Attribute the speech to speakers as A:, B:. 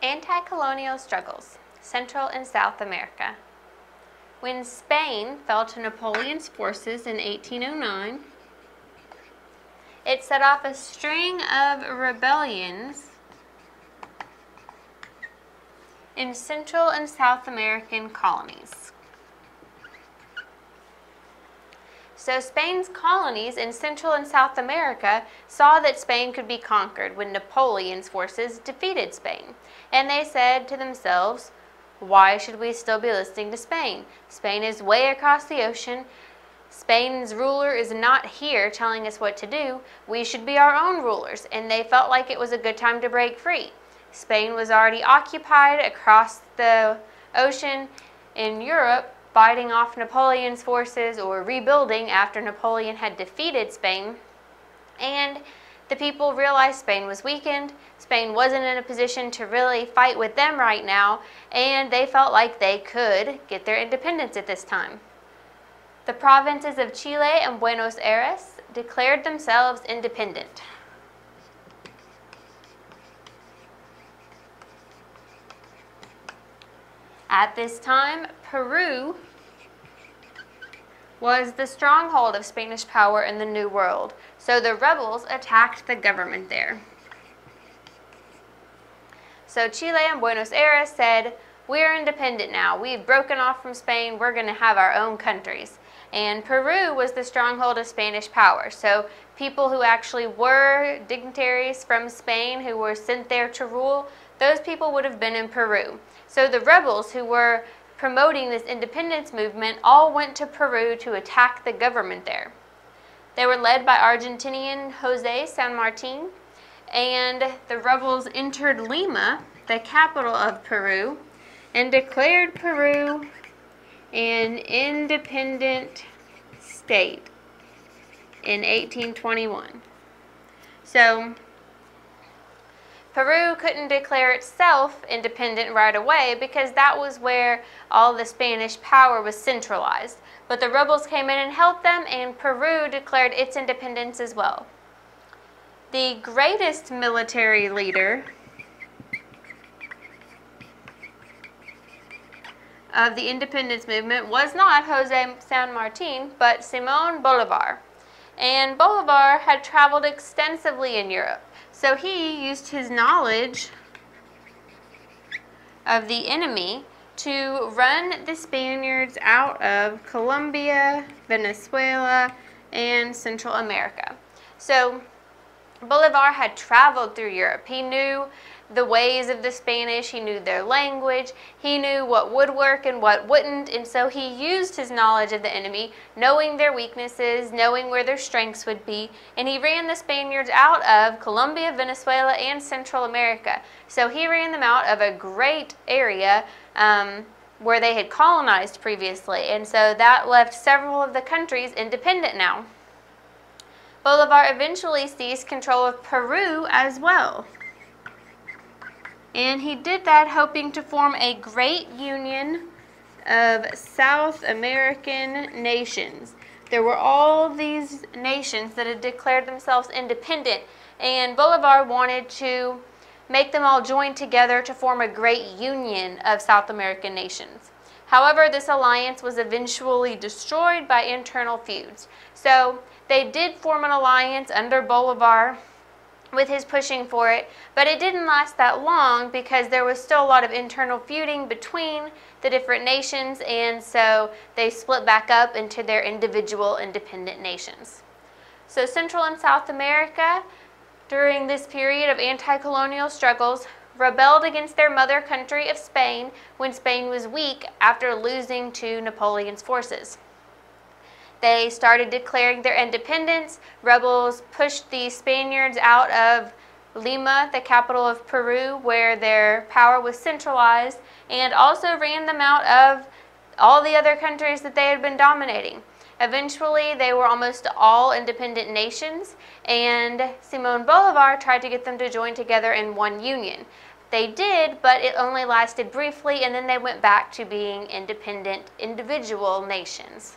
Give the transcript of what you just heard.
A: Anti-colonial struggles, Central and South America. When Spain fell to Napoleon's forces in 1809, it set off a string of rebellions in Central and South American colonies. So Spain's colonies in Central and South America saw that Spain could be conquered when Napoleon's forces defeated Spain. And they said to themselves, why should we still be listening to Spain? Spain is way across the ocean. Spain's ruler is not here telling us what to do. We should be our own rulers. And they felt like it was a good time to break free. Spain was already occupied across the ocean in Europe, fighting off Napoleon's forces or rebuilding after Napoleon had defeated Spain. And the people realized Spain was weakened. Spain wasn't in a position to really fight with them right now, and they felt like they could get their independence at this time. The provinces of Chile and Buenos Aires declared themselves independent. At this time, Peru was the stronghold of Spanish power in the New World, so the rebels attacked the government there. So Chile and Buenos Aires said, we're independent now. We've broken off from Spain. We're going to have our own countries. And Peru was the stronghold of Spanish power. So people who actually were dignitaries from Spain who were sent there to rule, those people would have been in Peru. So the rebels who were promoting this independence movement all went to Peru to attack the government there. They were led by Argentinian José San Martín, and the rebels entered Lima, the capital of Peru, and declared Peru an independent state in 1821. So Peru couldn't declare itself independent right away because that was where all the Spanish power was centralized. But the rebels came in and helped them, and Peru declared its independence as well. The greatest military leader of the independence movement was not José San Martín, but Simón Bolívar. And Bolívar had traveled extensively in Europe. So he used his knowledge of the enemy to run the Spaniards out of Colombia, Venezuela, and Central America. So Bolívar had traveled through Europe. He knew the ways of the Spanish, he knew their language, he knew what would work and what wouldn't, and so he used his knowledge of the enemy, knowing their weaknesses, knowing where their strengths would be, and he ran the Spaniards out of Colombia, Venezuela, and Central America. So he ran them out of a great area where they had colonized previously, and so that left several of the countries independent now. Bolívar eventually seized control of Peru as well. And he did that hoping to form a great union of South American nations. There were all these nations that had declared themselves independent, and Bolívar wanted to make them all join together to form a great union of South American nations. However, this alliance was eventually destroyed by internal feuds. So they did form an alliance under Bolívar with his pushing for it, but it didn't last that long because there was still a lot of internal feuding between the different nations, and so they split back up into their individual independent nations. So Central and South America, during this period of anti-colonial struggles, rebelled against their mother country of Spain when Spain was weak after losing to Napoleon's forces. They started declaring their independence. Rebels pushed the Spaniards out of Lima, the capital of Peru, where their power was centralized, and also ran them out of all the other countries that they had been dominating. Eventually, they were almost all independent nations, and Simón Bolívar tried to get them to join together in one union. They did, but it only lasted briefly, and then they went back to being independent individual nations.